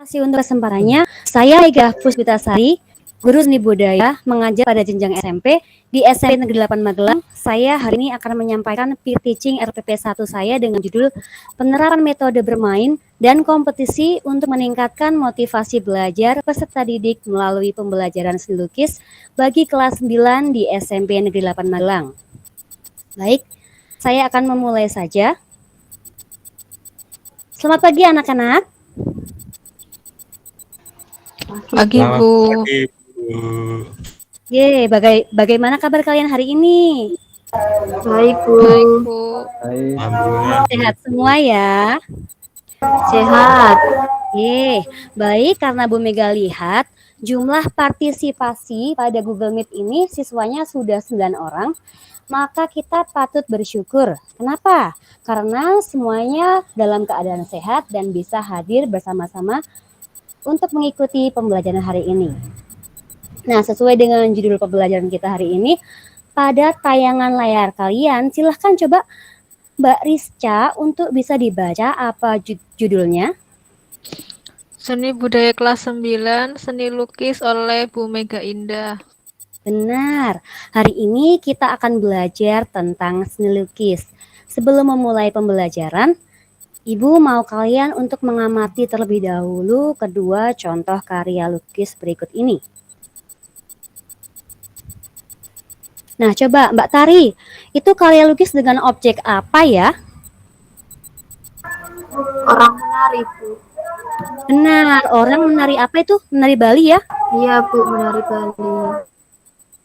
Terima kasih untuk kesempatannya. Saya Ega Puspitasari, guru seni budaya, mengajar pada jenjang SMP di SMP Negeri 8 Magelang. Saya hari ini akan menyampaikan peer teaching RPP 1 saya dengan judul Penerapan Metode Bermain dan Kompetisi untuk Meningkatkan Motivasi Belajar Peserta Didik melalui Pembelajaran Seni Lukis bagi kelas 9 di SMP Negeri 8 Magelang. Baik, saya akan memulai saja. Selamat pagi anak-anak. Pagi, Bu. Pagi, Bu. Bagaimana kabar kalian hari ini? Baik, Bu. Baik. Alhamdulillah. Sehat semua ya? Sehat. Baik, karena Bu Mega lihat jumlah partisipasi pada Google Meet ini siswanya sudah 9 orang, maka kita patut bersyukur. Kenapa? Karena semuanya dalam keadaan sehat dan bisa hadir bersama-sama untuk mengikuti pembelajaran hari ini. Nah, sesuai dengan judul pembelajaran kita hari ini, pada tayangan layar kalian, silahkan coba Mbak Rizca untuk bisa dibaca apa judulnya. Seni Budaya kelas 9, Seni Lukis oleh Bu Mega Indah. Benar, hari ini kita akan belajar tentang seni lukis. Sebelum memulai pembelajaran, Ibu mau kalian untuk mengamati terlebih dahulu kedua contoh karya lukis berikut ini. Nah, coba Mbak Tari, itu karya lukis dengan objek apa ya? Orang menari, Bu. Benar, orang menari apa itu? Menari Bali ya? Iya, Bu, menari Bali.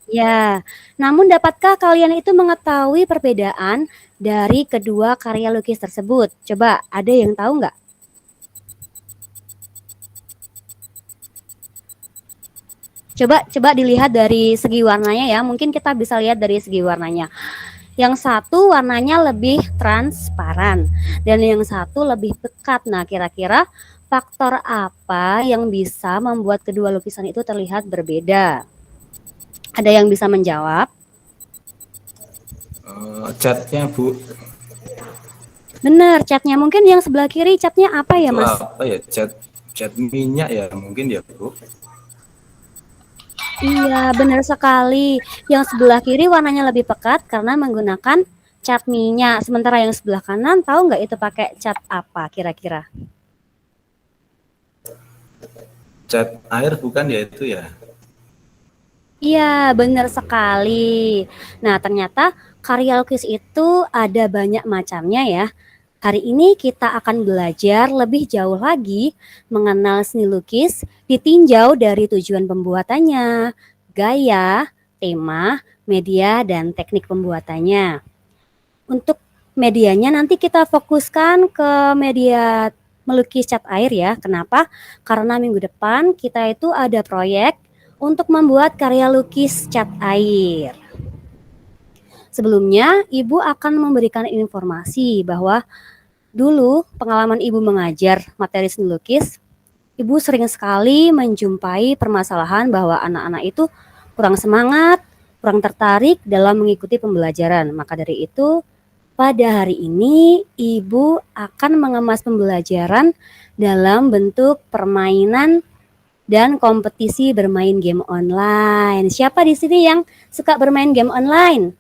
Ya, namun dapatkah kalian itu mengetahui perbedaan dari kedua karya lukis tersebut? Coba, ada yang tahu nggak? Coba dilihat dari segi warnanya ya. Mungkin kita bisa lihat dari segi warnanya. Yang satu warnanya lebih transparan dan yang satu lebih pekat. Nah, kira-kira faktor apa yang bisa membuat kedua lukisan itu terlihat berbeda? Ada yang bisa menjawab? Catnya, Bu. Benar, catnya. Mungkin yang sebelah kiri catnya apa ya, Itu Mas? apa ya? Cat minyak ya, mungkin ya, Bu. Iya, benar sekali. Yang sebelah kiri warnanya lebih pekat karena menggunakan cat minyak. Sementara yang sebelah kanan tahu nggak itu pakai cat apa kira-kira? Cat air bukan ya itu ya? Iya, benar sekali. Nah, ternyata karya lukis itu ada banyak macamnya ya. Hari ini kita akan belajar lebih jauh lagi mengenal seni lukis ditinjau dari tujuan pembuatannya, gaya, tema, media, dan teknik pembuatannya. Untuk medianya nanti kita fokuskan ke media melukis cat air ya. Kenapa? Karena minggu depan kita itu ada proyek untuk membuat karya lukis cat air. Sebelumnya, Ibu akan memberikan informasi bahwa dulu pengalaman Ibu mengajar materi seni lukis, Ibu sering sekali menjumpai permasalahan bahwa anak-anak itu kurang semangat, kurang tertarik dalam mengikuti pembelajaran. Maka dari itu, pada hari ini Ibu akan mengemas pembelajaran dalam bentuk permainan dan kompetisi bermain game online. Siapa di sini yang suka bermain game online?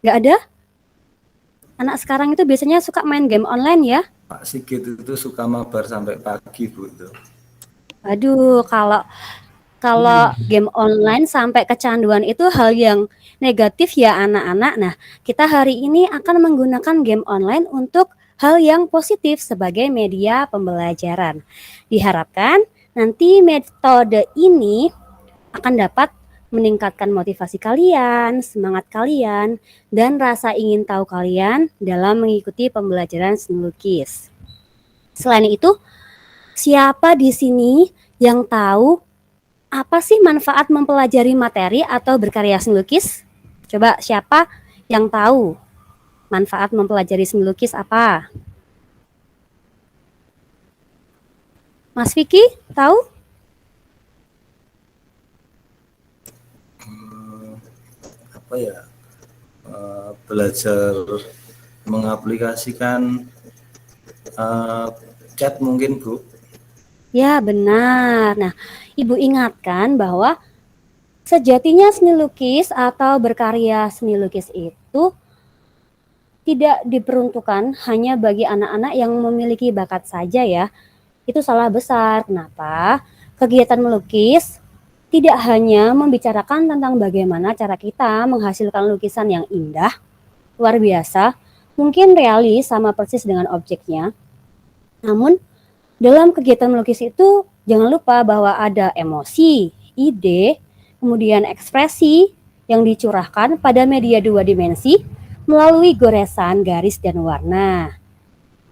Gak ada? Anak sekarang itu biasanya suka main game online ya? Pak Sigit itu suka mabar sampai pagi, Bu. Itu. Aduh, kalau game online sampai kecanduan itu hal yang negatif ya anak-anak. Nah, kita hari ini akan menggunakan game online untuk hal yang positif sebagai media pembelajaran. Diharapkan nanti metode ini akan dapat meningkatkan motivasi kalian, semangat kalian, dan rasa ingin tahu kalian dalam mengikuti pembelajaran seni lukis. Selain itu, siapa di sini yang tahu apa sih manfaat mempelajari materi atau berkarya seni lukis? Coba siapa yang tahu manfaat mempelajari seni lukis apa? Mas Vicky, tahu? Apa ya? Belajar mengaplikasikan Cat mungkin Bu. Ya, benar. Nah, Ibu ingatkan bahwa sejatinya seni lukis atau berkarya seni lukis itu tidak diperuntukkan hanya bagi anak-anak yang memiliki bakat saja ya. Itu salah besar. Kenapa? Kegiatan melukis tidak hanya membicarakan tentang bagaimana cara kita menghasilkan lukisan yang indah, luar biasa, mungkin realis sama persis dengan objeknya. Namun, dalam kegiatan melukis itu jangan lupa bahwa ada emosi, ide, kemudian ekspresi yang dicurahkan pada media dua dimensi melalui goresan garis dan warna.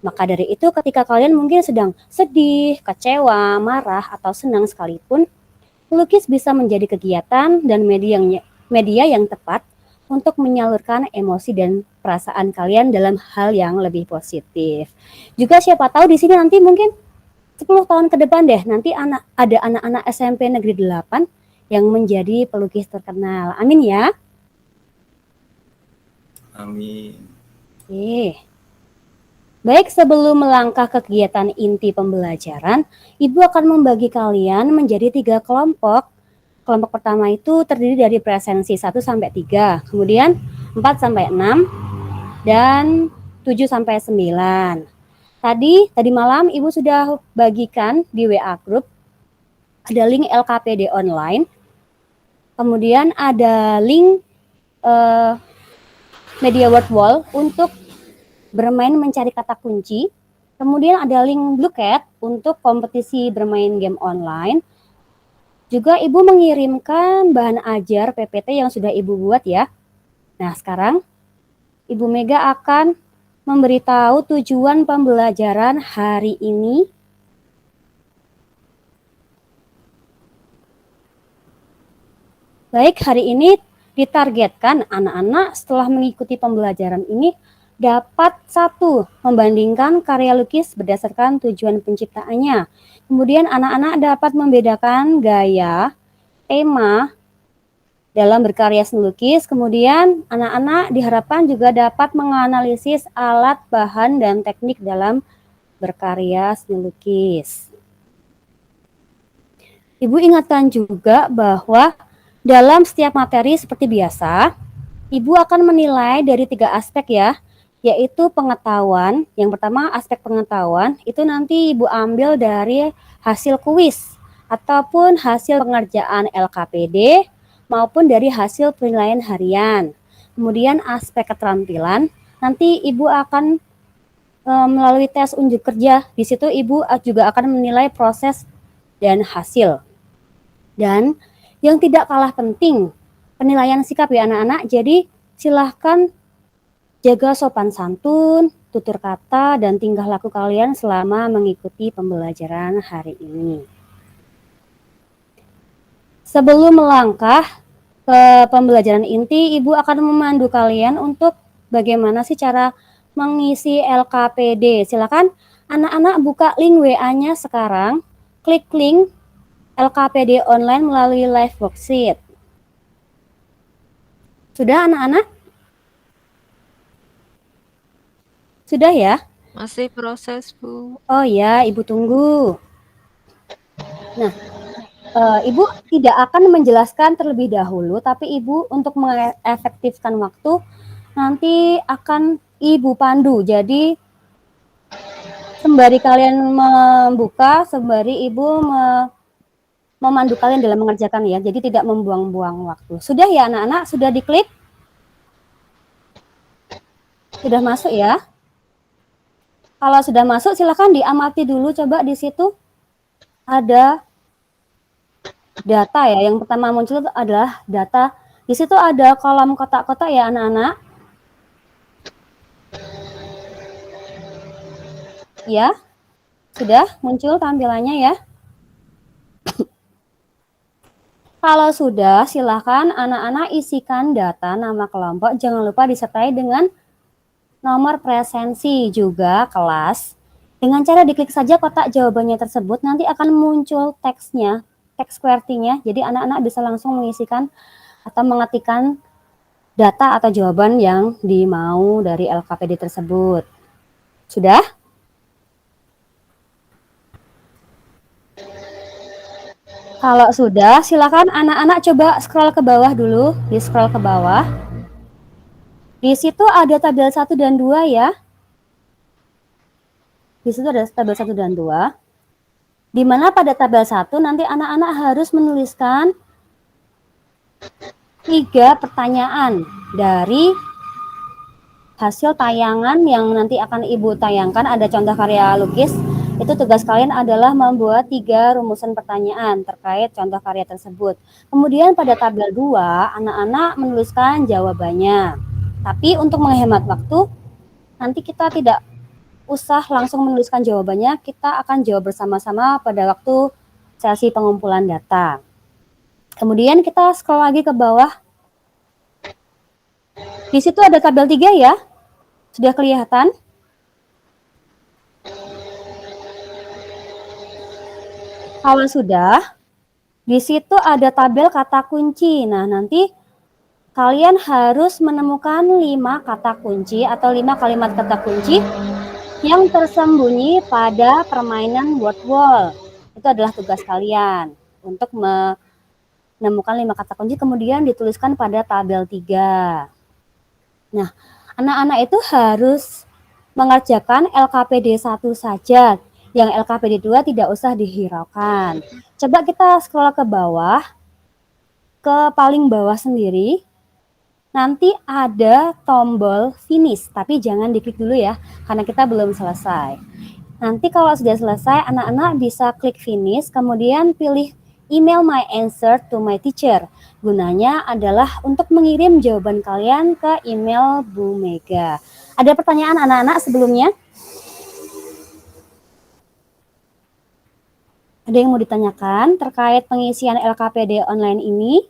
Maka dari itu ketika kalian mungkin sedang sedih, kecewa, marah, atau senang sekalipun, melukis bisa menjadi kegiatan dan media yang tepat untuk menyalurkan emosi dan perasaan kalian dalam hal yang lebih positif. Juga siapa tahu di sini nanti mungkin 10 tahun ke depan deh, nanti ada anak-anak SMP Negeri 8 yang menjadi pelukis terkenal. Amin ya. Amin. Oke. Baik, sebelum melangkah ke kegiatan inti pembelajaran, Ibu akan membagi kalian menjadi 3 kelompok. Kelompok pertama itu terdiri dari presensi 1 sampai 3, kemudian 4 sampai 6, dan 7 sampai 9. Tadi malam Ibu sudah bagikan di WA Group, ada link LKPD online, kemudian ada link Media Word Wall untuk bermain mencari kata kunci, kemudian ada link Blue Cat untuk kompetisi bermain game online. Juga Ibu mengirimkan bahan ajar PPT yang sudah Ibu buat ya. Nah sekarang Ibu Mega akan memberitahu tujuan pembelajaran hari ini. Baik, hari ini ditargetkan anak-anak setelah mengikuti pembelajaran ini dapat 1. Membandingkan karya lukis berdasarkan tujuan penciptaannya. Kemudian anak-anak dapat membedakan gaya, tema dalam berkarya seni lukis. Kemudian anak-anak diharapkan juga dapat menganalisis alat, bahan, dan teknik dalam berkarya seni lukis. Ibu ingatkan juga bahwa dalam setiap materi seperti biasa, Ibu akan menilai dari 3 aspek ya, yaitu pengetahuan. Yang pertama aspek pengetahuan, itu nanti Ibu ambil dari hasil kuis ataupun hasil pengerjaan LKPD maupun dari hasil penilaian harian. Kemudian aspek keterampilan, nanti Ibu akan melalui tes unjuk kerja. Di situ Ibu juga akan menilai proses dan hasil. Dan yang tidak kalah penting, penilaian sikap ya anak-anak. Jadi silahkan jaga sopan santun, tutur kata, dan tingkah laku kalian selama mengikuti pembelajaran hari ini. Sebelum melangkah ke pembelajaran inti, Ibu akan memandu kalian untuk bagaimana sih cara mengisi LKPD. Silakan anak-anak buka link WA-nya sekarang, klik link LKPD online melalui live worksheet. Sudah anak-anak? Sudah ya? Masih proses, Bu. Oh ya, Ibu tunggu. Nah, Ibu tidak akan menjelaskan terlebih dahulu, tapi Ibu untuk mengefektifkan waktu, nanti akan Ibu pandu. Jadi, sembari kalian membuka, sembari Ibu memandu kalian dalam mengerjakan ya, jadi tidak membuang-buang waktu. Sudah ya anak-anak? Sudah diklik? Sudah masuk ya? Kalau sudah masuk silakan diamati dulu, coba di situ ada data ya. Yang pertama muncul adalah data. Di situ ada kolom kotak-kotak ya anak-anak. Ya, sudah muncul tampilannya ya. Kalau sudah, silakan anak-anak isikan data nama kelompok. Jangan lupa disertai dengan nomor presensi juga kelas. Dengan cara diklik saja kotak jawabannya tersebut, nanti akan muncul teksnya, teks QWERTY-nya. Jadi anak-anak bisa langsung mengisikan atau mengetikkan data atau jawaban yang dimau dari LKPD tersebut. Sudah? Kalau sudah, silakan anak-anak coba scroll ke bawah dulu, di scroll ke bawah. Di situ ada tabel 1 dan 2 ya. Di situ ada tabel 1 dan 2. Di mana pada tabel 1 nanti anak-anak harus menuliskan 3 pertanyaan dari hasil tayangan yang nanti akan Ibu tayangkan. Ada contoh karya lukis. Itu tugas kalian adalah membuat 3 rumusan pertanyaan terkait contoh karya tersebut. Kemudian pada tabel 2, anak-anak menuliskan jawabannya. Tapi untuk menghemat waktu, nanti kita tidak usah langsung menuliskan jawabannya, kita akan jawab bersama-sama pada waktu sesi pengumpulan data. Kemudian kita scroll lagi ke bawah. Di situ ada tabel 3 ya. Sudah kelihatan? Kalau sudah, di situ ada tabel kata kunci. Nah, nanti kalian harus menemukan 5 kata kunci atau 5 kalimat kata kunci yang tersembunyi pada permainan word wall. Itu adalah tugas kalian untuk menemukan 5 kata kunci kemudian dituliskan pada tabel 3. Nah, anak-anak itu harus mengerjakan LKPD 1 saja. Yang LKPD 2 tidak usah dihiraukan. Coba kita scroll ke bawah, ke paling bawah sendiri. Nanti ada tombol finish, tapi jangan diklik dulu ya, karena kita belum selesai. Nanti kalau sudah selesai, anak-anak bisa klik finish, kemudian pilih email my answer to my teacher. Gunanya adalah untuk mengirim jawaban kalian ke email Bu Mega. Ada pertanyaan anak-anak sebelumnya? Ada yang mau ditanyakan terkait pengisian LKPD online ini?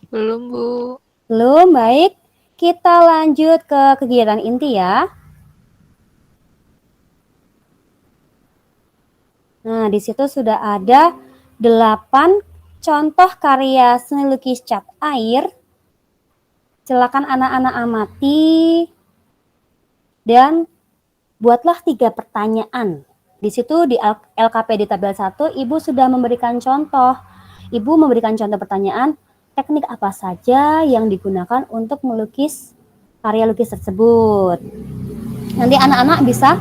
Belum, Bu. Belum, baik. Kita lanjut ke kegiatan inti ya. Nah, di situ sudah ada 8 contoh karya seni lukis cat air. Silakan anak-anak amati dan buatlah 3 pertanyaan. Di situ di LKPD tabel 1, Ibu sudah memberikan contoh. Ibu memberikan contoh pertanyaan, teknik apa saja yang digunakan untuk melukis karya lukis tersebut. Nanti anak-anak bisa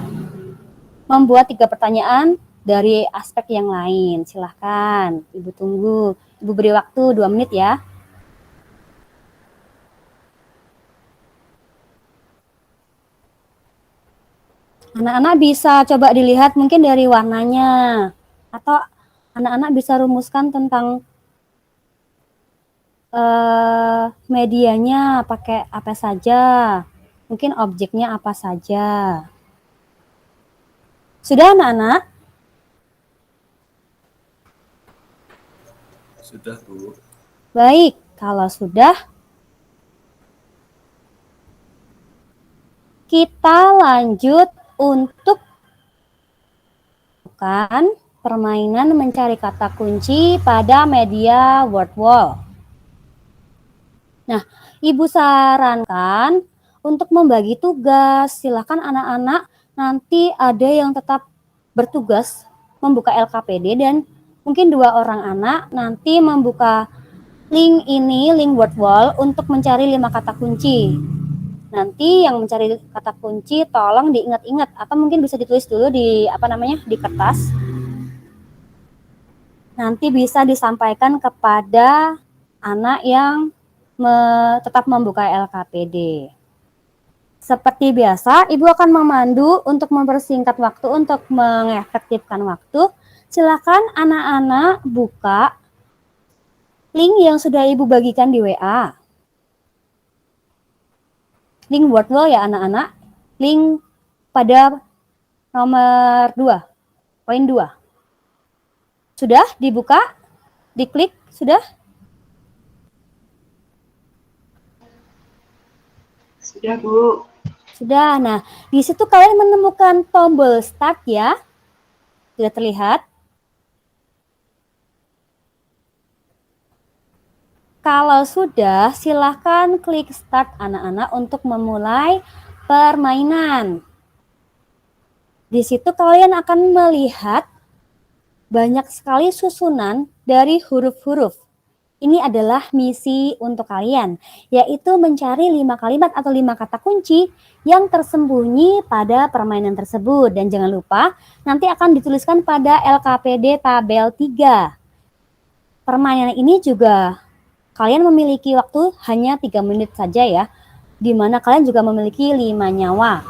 membuat 3 pertanyaan dari aspek yang lain. Silahkan, Ibu tunggu. Ibu beri waktu 2 menit ya. Anak-anak bisa coba dilihat mungkin dari warnanya. Atau anak-anak bisa rumuskan tentang medianya pakai apa saja. Mungkin objeknya apa saja. Sudah anak-anak? Sudah, Bu. Baik, kalau sudah, kita lanjut untuk permainan mencari kata kunci pada media word wall. Nah, Ibu sarankan untuk membagi tugas. Silakan anak-anak nanti ada yang tetap bertugas membuka LKPD dan mungkin 2 orang anak nanti membuka link ini, link word wall untuk mencari 5 kata kunci. Nanti yang mencari kata kunci tolong diingat-ingat atau mungkin bisa ditulis dulu di di kertas. Nanti bisa disampaikan kepada anak yang tetap membuka LKPD. Seperti biasa, Ibu akan memandu untuk mempersingkat waktu, untuk mengefektifkan waktu. Silakan anak-anak buka link yang sudah Ibu bagikan di WA. Link word wall ya anak-anak. Link pada nomor 2, poin 2. Sudah dibuka? Diklik? Sudah? Sudah, Bu. Sudah. Nah, di situ kalian menemukan tombol start ya. Sudah terlihat? Kalau sudah, silahkan klik start anak-anak untuk memulai permainan. Di situ kalian akan melihat banyak sekali susunan dari huruf-huruf. Ini adalah misi untuk kalian, yaitu mencari 5 kalimat atau 5 kata kunci yang tersembunyi pada permainan tersebut. Dan jangan lupa, nanti akan dituliskan pada LKPD tabel 3. Permainan ini juga kalian memiliki waktu hanya 3 menit saja ya, di mana kalian juga memiliki 5 nyawa.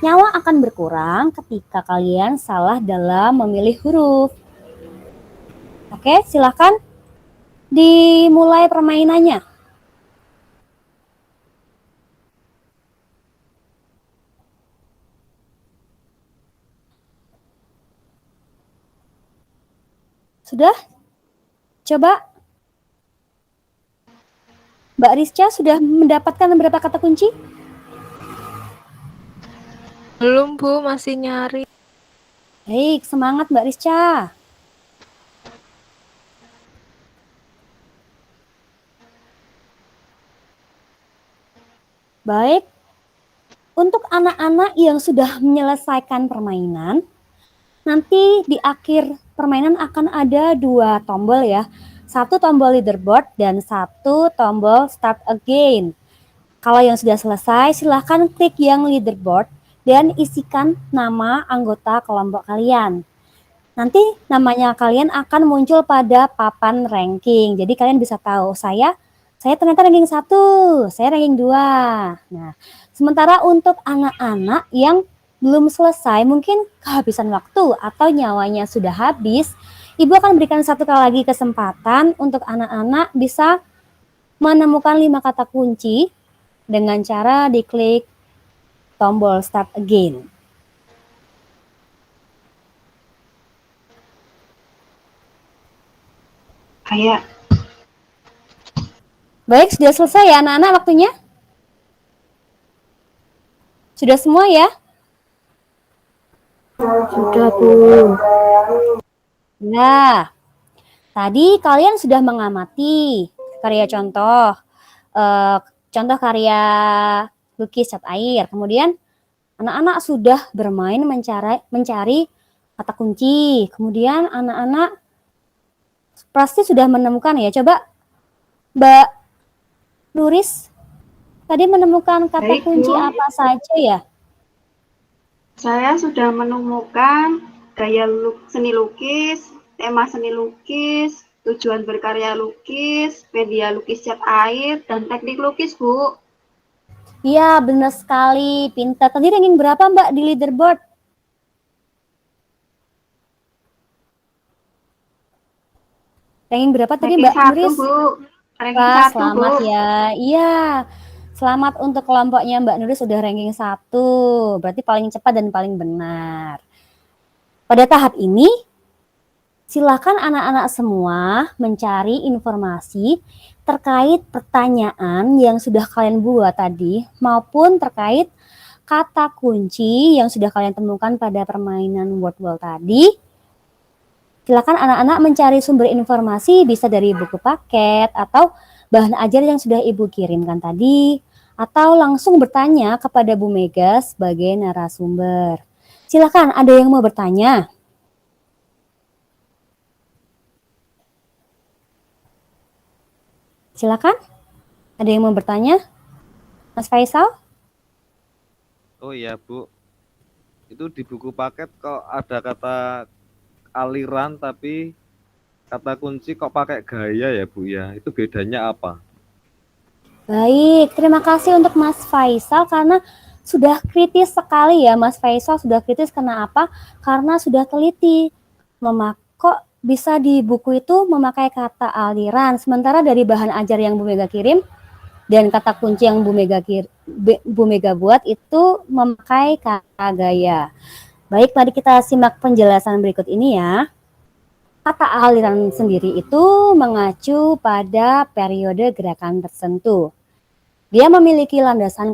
Nyawa akan berkurang ketika kalian salah dalam memilih huruf. Oke, silakan dimulai permainannya. Sudah? Coba. Mbak Rizka sudah mendapatkan berapa kata kunci? Belum, Bu, masih nyari. Baik, semangat Mbak Rizka. Baik, untuk anak-anak yang sudah menyelesaikan permainan, nanti di akhir permainan akan ada 2 tombol ya. 1 tombol leaderboard dan 1 tombol start again. Kalau yang sudah selesai, silahkan klik yang leaderboard dan isikan nama anggota kelompok kalian. Nanti namanya kalian akan muncul pada papan ranking. Jadi kalian bisa tahu, saya ternyata ranking 1, saya ranking 2. Nah, sementara untuk anak-anak yang belum selesai, mungkin kehabisan waktu atau nyawanya sudah habis, Ibu akan berikan 1 kali lagi kesempatan untuk anak-anak bisa menemukan 5 kata kunci dengan cara diklik tombol start again. Kayak Baik, sudah selesai ya anak-anak waktunya? Sudah semua ya? sudah, Bu. Nah, tadi kalian sudah mengamati karya contoh, contoh karya lukis cat air. Kemudian anak-anak sudah bermain mencari kata kunci. Kemudian anak-anak pasti sudah menemukan ya. Coba Mbak Nuris tadi menemukan kata Baik, kunci Bu. apa saja ya? Saya sudah menemukan gaya seni lukis, tema seni lukis, tujuan berkarya lukis, media lukis cat air, dan teknik lukis, Bu. Iya, benar sekali. Pintar. Tadi ranking berapa Mbak di leaderboard? Ranking berapa tadi Ranking Mbak 1, Nuris? Bu. Ranking Wah, 1, selamat Bu. ya. Iya, selamat untuk kelompoknya Mbak Nuris sudah ranking 1. Berarti paling cepat dan paling benar. Pada tahap ini, silakan anak-anak semua mencari informasi terkait pertanyaan yang sudah kalian buat tadi maupun terkait kata kunci yang sudah kalian temukan pada permainan word wall tadi. Silakan anak-anak mencari sumber informasi bisa dari buku paket atau bahan ajar yang sudah Ibu kirimkan tadi atau langsung bertanya kepada Bu Mega sebagai narasumber. Silakan, ada yang mau bertanya? Silakan. Ada yang mau bertanya? Mas Faisal? Oh iya, Bu. Itu di buku paket kok ada kata aliran tapi kata kunci kok pakai gaya ya, Bu ya. Itu bedanya apa? Baik, terima kasih untuk Mas Faisal karena sudah kritis sekali ya Mas Faisal, sudah kritis kenapa? Karena sudah teliti. Kok bisa di buku itu memakai kata aliran, sementara dari bahan ajar yang Bu Mega kirim dan kata kunci yang Bu Mega buat itu memakai kata gaya. Baik, mari kita simak penjelasan berikut ini ya. Kata aliran sendiri itu mengacu pada periode gerakan tertentu. Dia memiliki landasan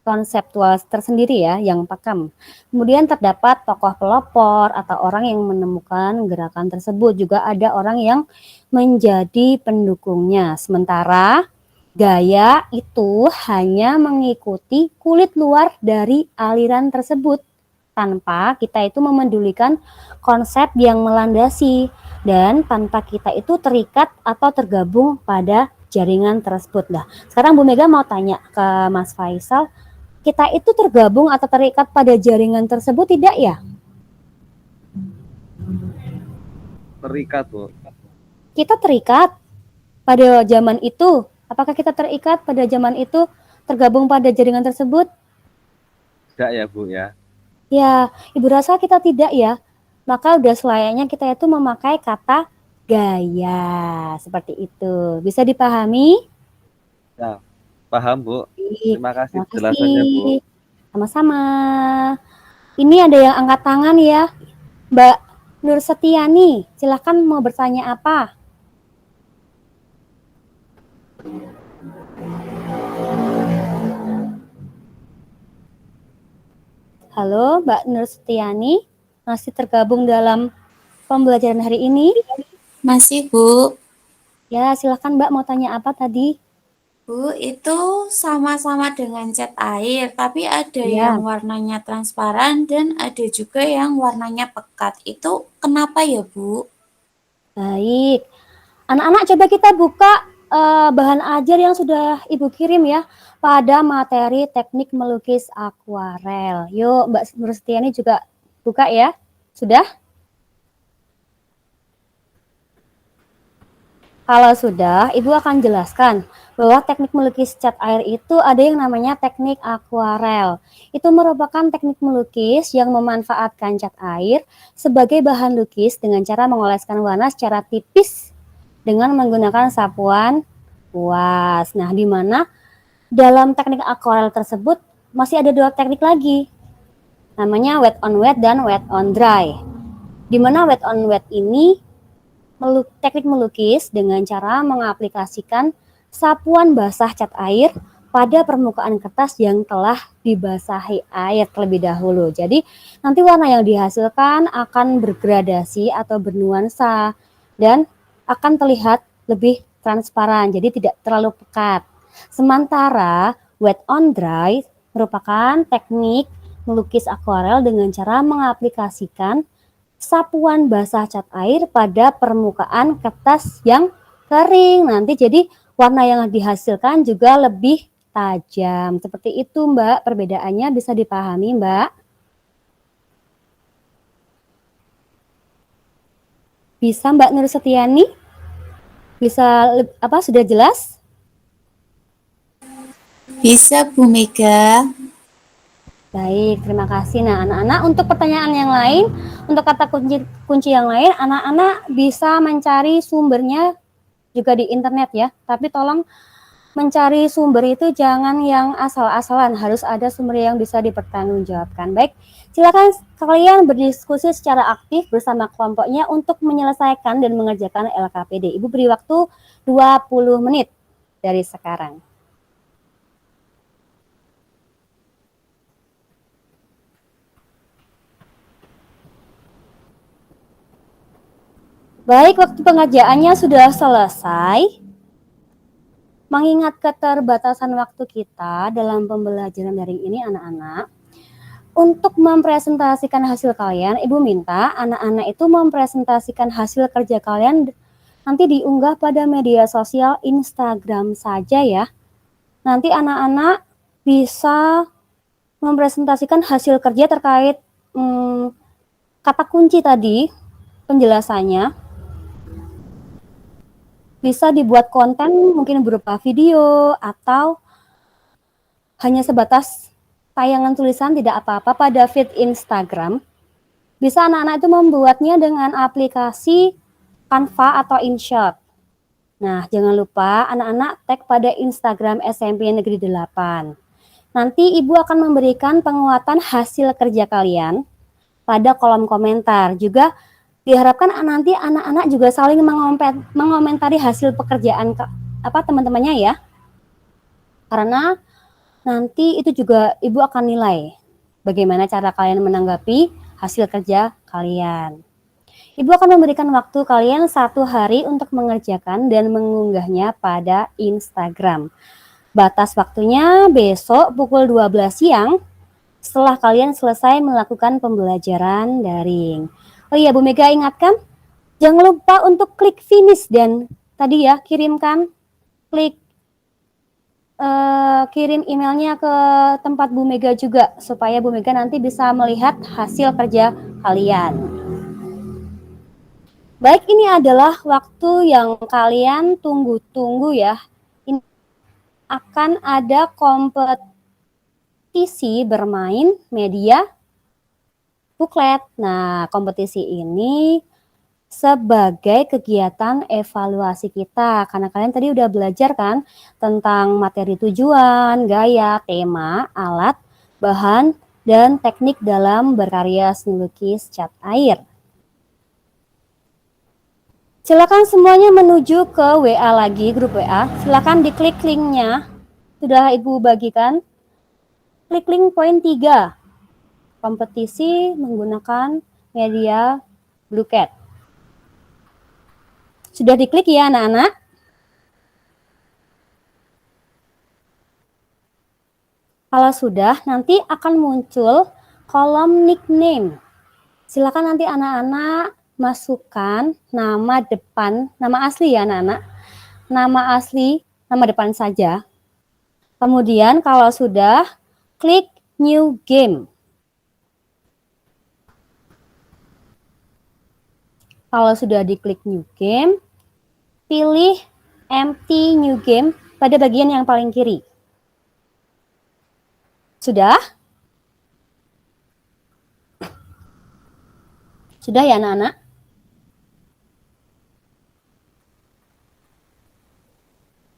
konseptual tersendiri ya, yang pakem. Kemudian terdapat tokoh pelopor atau orang yang menemukan gerakan tersebut. Juga ada orang yang menjadi pendukungnya. Sementara gaya itu hanya mengikuti kulit luar dari aliran tersebut. tanpa kita itu memedulikan konsep yang melandasi dan tanpa kita itu terikat atau tergabung pada jaringan tersebut. Nah, sekarang Bu Mega mau tanya ke Mas Faisal, kita itu tergabung atau terikat pada jaringan tersebut tidak ya? Terikat, Bu. Kita terikat pada zaman itu. Apakah kita terikat pada zaman itu, tergabung pada jaringan tersebut? Tidak ya, Bu ya. Ya, Ibu rasa kita tidak ya. Maka udah selayaknya kita itu memakai kata gaya. Seperti itu. Bisa dipahami? Ya, paham, Bu. Baik, Terima kasih terima penjelasannya, Bu. kasih. Sama-sama. Ini ada yang angkat tangan ya. Mbak Nur Setiani, silahkan mau bertanya apa? Halo, Mbak Nur Setiani, masih tergabung dalam pembelajaran hari ini? Masih, Bu. Ya, silahkan Mbak mau tanya apa tadi? Bu, itu sama-sama dengan cat air, tapi ada Ya. yang warnanya transparan dan ada juga yang warnanya pekat. Itu kenapa ya, Bu? Baik. Anak-anak coba kita buka bahan ajar yang sudah Ibu kirim ya pada materi teknik melukis akuarel. Yuk, Mbak Nur Setiani juga buka ya. Sudah? Kalau sudah, Ibu akan jelaskan bahwa teknik melukis cat air itu ada yang namanya teknik akuarel. Itu merupakan teknik melukis yang memanfaatkan cat air sebagai bahan lukis dengan cara mengoleskan warna secara tipis dengan menggunakan sapuan kuas. Nah, di mana dalam teknik akuarel tersebut masih ada dua teknik lagi. Namanya wet on wet dan wet on dry. Di mana wet on wet ini teknik melukis dengan cara mengaplikasikan sapuan basah cat air pada permukaan kertas yang telah dibasahi air terlebih dahulu. Jadi nanti warna yang dihasilkan akan bergradasi atau bernuansa dan akan terlihat lebih transparan, jadi tidak terlalu pekat. Sementara wet on dry merupakan teknik melukis akuarel dengan cara mengaplikasikan sapuan basah cat air pada permukaan kertas yang kering. Nanti jadi warna yang dihasilkan juga lebih tajam. Seperti itu, Mbak. Perbedaannya bisa dipahami, Mbak? Bisa, Mbak Nur Setiani? Bisa sudah jelas? Bisa, Bu Mega. Baik, terima kasih. Nah, anak-anak untuk pertanyaan yang lain, untuk kata kunci yang lain, anak-anak bisa mencari sumbernya juga di internet ya. Tapi tolong mencari sumber itu jangan yang asal-asalan, harus ada sumber yang bisa dipertanggungjawabkan. Baik, silakan kalian berdiskusi secara aktif bersama kelompoknya untuk menyelesaikan dan mengerjakan LKPD. Ibu beri waktu 20 menit dari sekarang. Baik, waktu pengerjaannya sudah selesai. Mengingat keterbatasan waktu kita dalam pembelajaran daring ini anak-anak, untuk mempresentasikan hasil kalian, Ibu minta anak-anak itu mempresentasikan hasil kerja kalian nanti diunggah pada media sosial Instagram saja ya. Nanti anak-anak bisa mempresentasikan hasil kerja terkait kata kunci tadi, penjelasannya. Bisa dibuat konten mungkin berupa video atau hanya sebatas tayangan tulisan tidak apa-apa pada feed Instagram. Bisa anak-anak itu membuatnya dengan aplikasi Canva atau InShot. Nah, jangan lupa anak-anak tag pada Instagram SMP Negeri 8. Nanti Ibu akan memberikan penguatan hasil kerja kalian pada kolom komentar. Juga diharapkan nanti anak-anak juga saling mengomentari hasil pekerjaan teman-temannya ya. Karena nanti itu juga Ibu akan nilai bagaimana cara kalian menanggapi hasil kerja kalian. Ibu akan memberikan waktu kalian 1 hari untuk mengerjakan dan mengunggahnya pada Instagram. Batas waktunya besok pukul 12 siang setelah kalian selesai melakukan pembelajaran daring. Oh iya, Bu Mega ingatkan, jangan lupa untuk klik finish dan tadi ya kirimkan, klik kirim emailnya ke tempat Bu Mega juga supaya Bu Mega nanti bisa melihat hasil kerja kalian. Baik, ini adalah waktu yang kalian tunggu-tunggu ya. Ini akan ada kompetisi bermain media buklet. Nah, kompetisi ini sebagai kegiatan evaluasi kita. Karena kalian tadi udah belajar kan tentang materi tujuan, gaya, tema, alat, bahan, dan teknik dalam berkarya seni lukis cat air. Silakan semuanya menuju ke WA lagi, grup WA. Silakan diklik linknya. Sudah Ibu bagikan. Klik link poin 3. Kompetisi menggunakan media Bluecat. Sudah diklik ya anak-anak? Kalau sudah, nanti akan muncul kolom nickname. Silakan nanti anak-anak masukkan nama depan, nama asli ya anak-anak. Nama asli, nama depan saja. Kemudian kalau sudah, klik new game. Kalau sudah diklik new game, pilih empty new game pada bagian yang paling kiri. Sudah? Sudah ya anak-anak?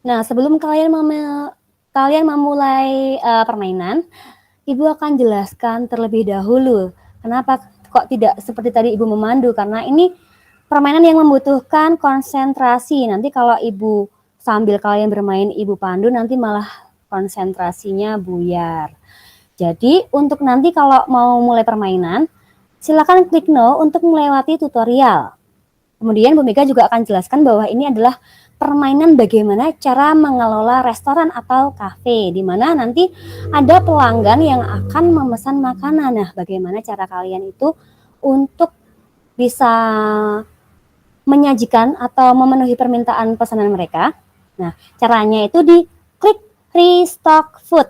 Nah, sebelum kalian memulai permainan, Ibu akan jelaskan terlebih dahulu kenapa kok tidak seperti tadi Ibu memandu, karena ini permainan yang membutuhkan konsentrasi. Nanti kalau Ibu sambil kalian bermain Ibu pandu, nanti malah konsentrasinya buyar. Jadi untuk nanti kalau mau mulai permainan, silakan klik no untuk melewati tutorial. Kemudian Bu Mega juga akan jelaskan bahwa ini adalah permainan bagaimana cara mengelola restoran atau kafe, di mana nanti ada pelanggan yang akan memesan makanan. Nah, bagaimana cara kalian itu untuk bisa menyajikan atau memenuhi permintaan pesanan mereka. Nah, caranya itu di klik restock food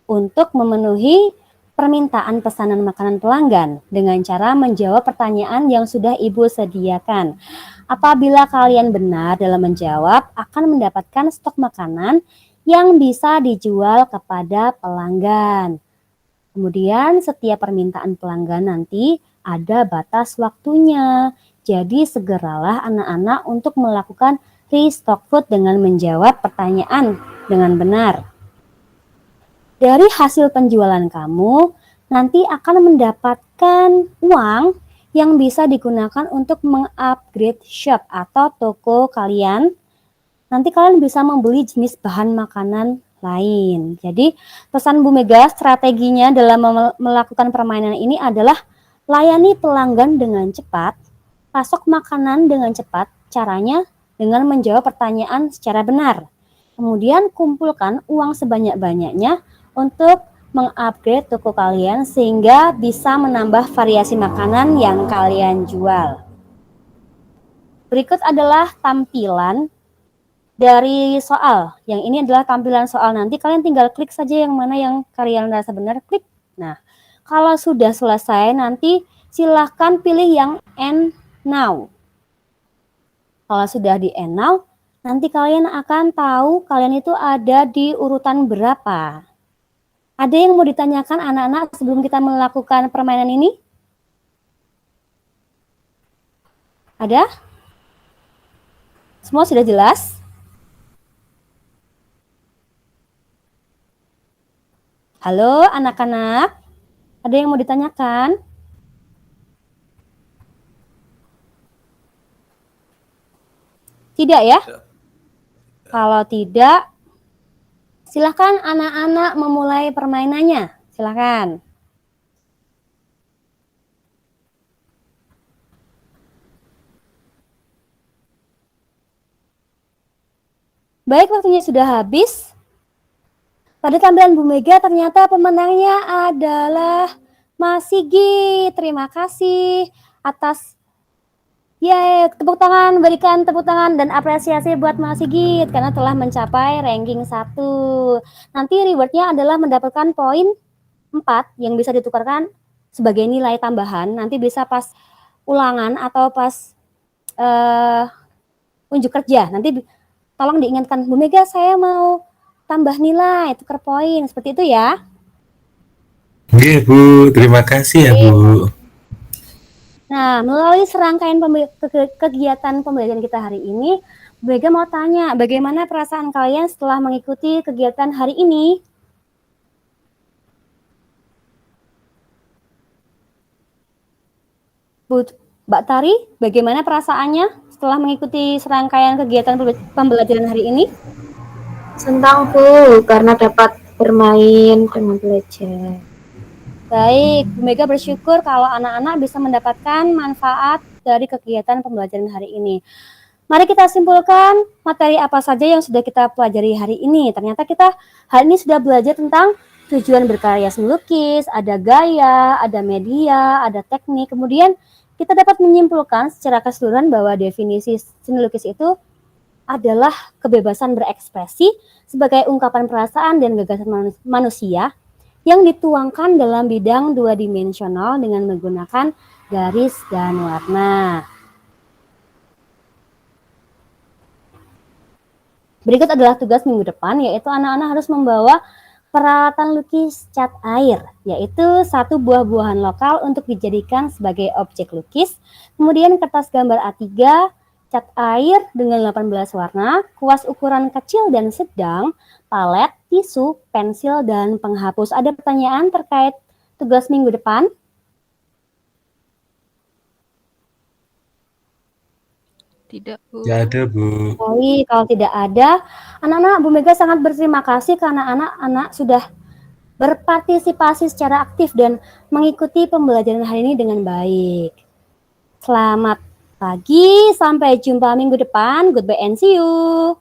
untuk memenuhi permintaan pesanan makanan pelanggan dengan cara menjawab pertanyaan yang sudah Ibu sediakan. Apabila kalian benar dalam menjawab, akan mendapatkan stok makanan yang bisa dijual kepada pelanggan. Kemudian setiap permintaan pelanggan nanti ada batas waktunya. Jadi segeralah anak-anak untuk melakukan restock food dengan menjawab pertanyaan dengan benar. Dari hasil penjualan kamu, nanti akan mendapatkan uang yang bisa digunakan untuk mengupgrade shop atau toko kalian. Nanti kalian bisa membeli jenis bahan makanan lain. Jadi pesan Bu Mega strateginya dalam melakukan permainan ini adalah layani pelanggan dengan cepat, pasok makanan dengan cepat, caranya dengan menjawab pertanyaan secara benar. Kemudian kumpulkan uang sebanyak-banyaknya untuk mengupgrade toko kalian sehingga bisa menambah variasi makanan yang kalian jual. Berikut adalah tampilan dari soal. Yang ini adalah tampilan soal, nanti kalian tinggal klik saja yang mana yang kalian rasa benar, klik. Nah, kalau sudah selesai nanti silahkan pilih yang end now. Kalau sudah di end now, nanti kalian akan tahu kalian itu ada di urutan berapa. Ada yang mau ditanyakan anak-anak sebelum kita melakukan permainan ini? Ada? Semua sudah jelas? Halo anak-anak, ada yang mau ditanyakan? Tidak ya? Kalau tidak, silakan anak-anak memulai permainannya. Silakan. Baik, waktunya sudah habis. Pada tampilan Bu Mega ternyata pemenangnya adalah Mas Sigit. Terima kasih atas tepuk tangan, berikan tepuk tangan dan apresiasi buat Mas Sigit karena telah mencapai ranking 1. Nanti rewardnya adalah mendapatkan poin 4 yang bisa ditukarkan sebagai nilai tambahan. Nanti bisa pas ulangan atau pas unjuk kerja. Nanti tolong diingatkan, Bu Mega saya mau tambah nilai, tukar poin, seperti itu ya. Oke Bu, terima kasih ya Bu. Nah, melalui serangkaian kegiatan pembelajaran kita hari ini, Bu Mega mau tanya, bagaimana perasaan kalian setelah mengikuti kegiatan hari ini? Mbak Tari, bagaimana perasaannya setelah mengikuti serangkaian kegiatan pembelajaran hari ini? Senang Bu, karena dapat bermain dengan belajar. Baik, Bu Mega bersyukur kalau anak-anak bisa mendapatkan manfaat dari kegiatan pembelajaran hari ini. Mari kita simpulkan materi apa saja yang sudah kita pelajari hari ini. Ternyata kita hari ini sudah belajar tentang tujuan berkarya seni lukis, ada gaya, ada media, ada teknik. Kemudian kita dapat menyimpulkan secara keseluruhan bahwa definisi seni lukis itu adalah kebebasan berekspresi sebagai ungkapan perasaan dan gagasan manusia yang dituangkan dalam bidang dua dimensional dengan menggunakan garis dan warna. Berikut adalah tugas minggu depan, yaitu anak-anak harus membawa peralatan lukis cat air, yaitu 1 buah-buahan lokal untuk dijadikan sebagai objek lukis, kemudian kertas gambar A3, cat air dengan 18 warna, kuas ukuran kecil dan sedang, palet, tisu, pensil, dan penghapus. Ada pertanyaan terkait tugas minggu depan? Tidak, Bu. Tidak ada Bu. Baik, kalau tidak ada, anak-anak Bu Mega sangat berterima kasih karena anak-anak sudah berpartisipasi secara aktif dan mengikuti pembelajaran hari ini dengan baik. Selamat pagi, sampai jumpa minggu depan. Goodbye and see you.